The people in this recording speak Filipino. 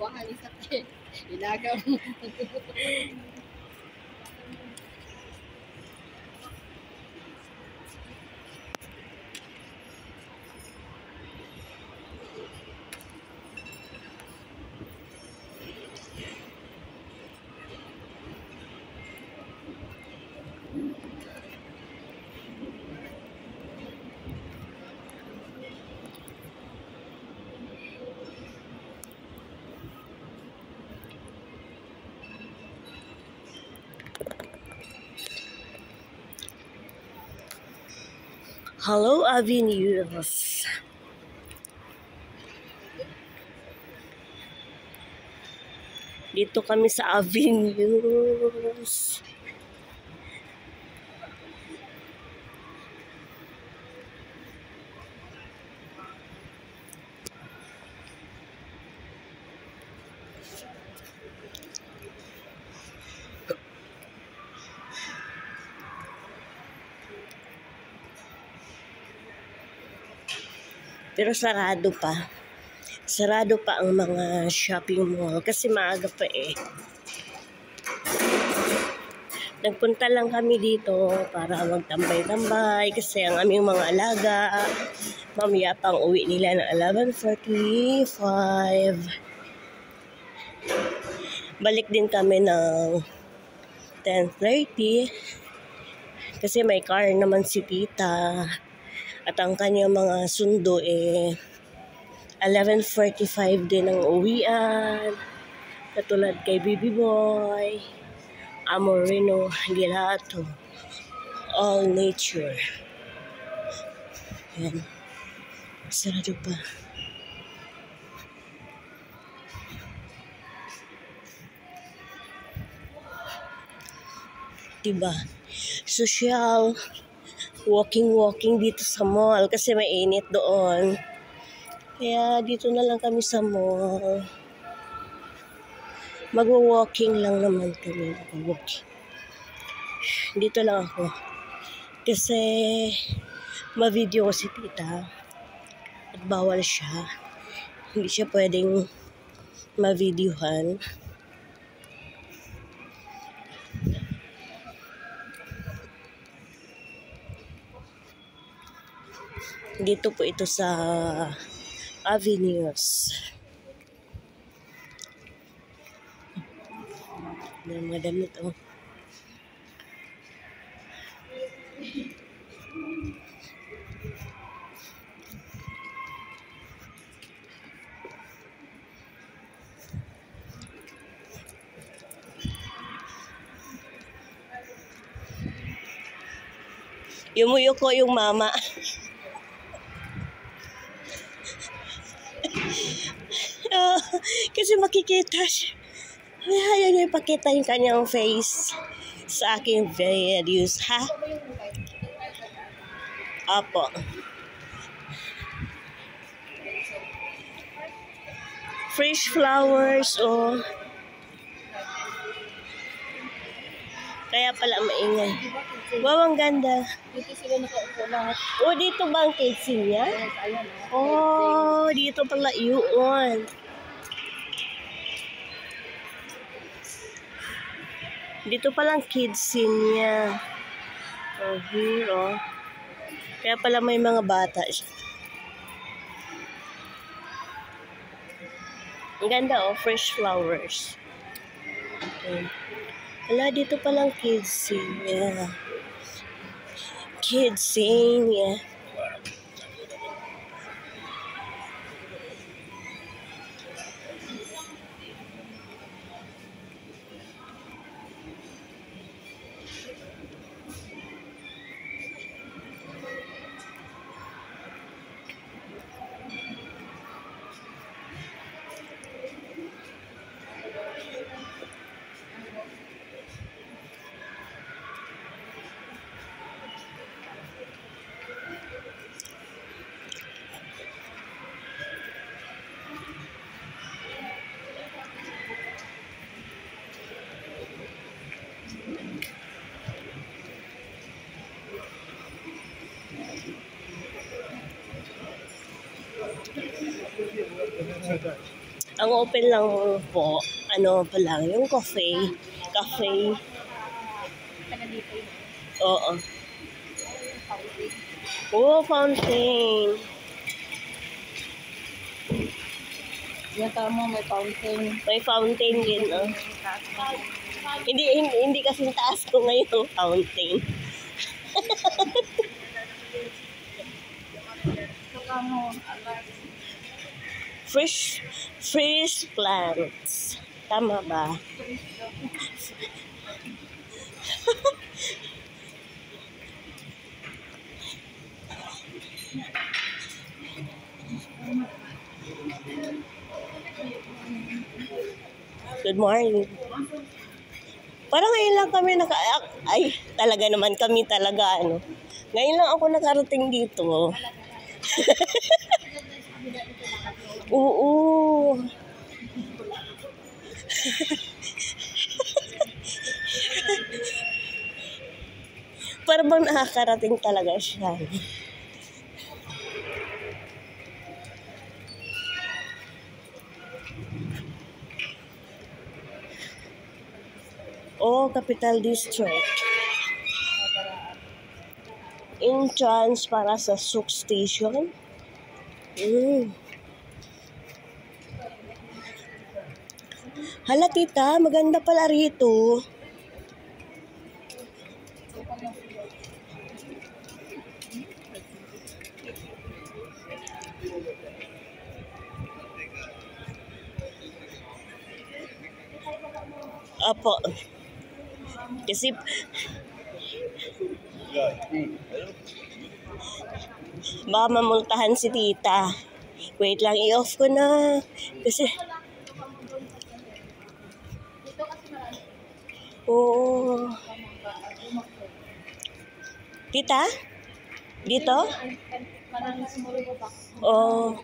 kuhan isa te. Ilagaw mo. Hello, Avenues. Dito kami sa Avenues. Pero sarado pa. Sarado pa ang mga shopping mall kasi maaga pa eh. Nagpunta lang kami dito para magtambay-tambay kasi ang aming mga alaga mamaya pang uwi nila ng 11:45. Balik din kami ng 10:30 kasi may car naman si tita at ang kanyang mga sundo 11:45 din ang uwian. Katulad kay Baby Boy, Amorino Gelato, All Nature. Yan. Sarado pa. Diba? Social walking dito sa mall kasi mainit doon. Kaya dito na lang kami sa mall. Mag-walking lang naman kami. Mag-walking. Dito lang ako. Kasi ma-video ko si tita. At bawal siya. Hindi siya pwedeng ma-videohan. Dito po ito sa Avenues. May mga damit oh. Yumuyo ko yung mama. Kasi makikita siya. Ayaw niya ipakita yung kanyang face sa aking videos, ha? Apo. Fresh flowers, oh. Kaya pala maingay. Wow, ang ganda. Dito sila nakaupo lahat. Oh, dito ba ang kids niya? Yes, ayan. Oh, dito pala yun. Dito palang kids niya. Oh, here, oh. Kaya pala may mga bata siya. Ang ganda, oh. Fresh flowers. Okay. Wala, dito palang kids niya. Kids niya. Ang open lang po, ano pa lang, yung cafe. Cafe. Taga dito yun. Oo. Fountain. Oh, fountain. Yan tama, may fountain. May fountain din, oh. Hindi kasi taas ko ngayon ang fountain. Saka mo, Fresh plants. Tama ba? Good morning. Parang ngayon lang kami ay, talaga naman kami talaga, ano. Ngayon lang ako nakarating dito. Oo. Parang bang nakakarating talaga siya. Oh, Capital District. Entrance para sa Souk Station. Hala tita, maganda pala rito. Apo. Kasi baka mamultahan si tita. Wait lang, i-off ko na. Kasi oo. Tita? Dito? parang sumuro pa. Oh.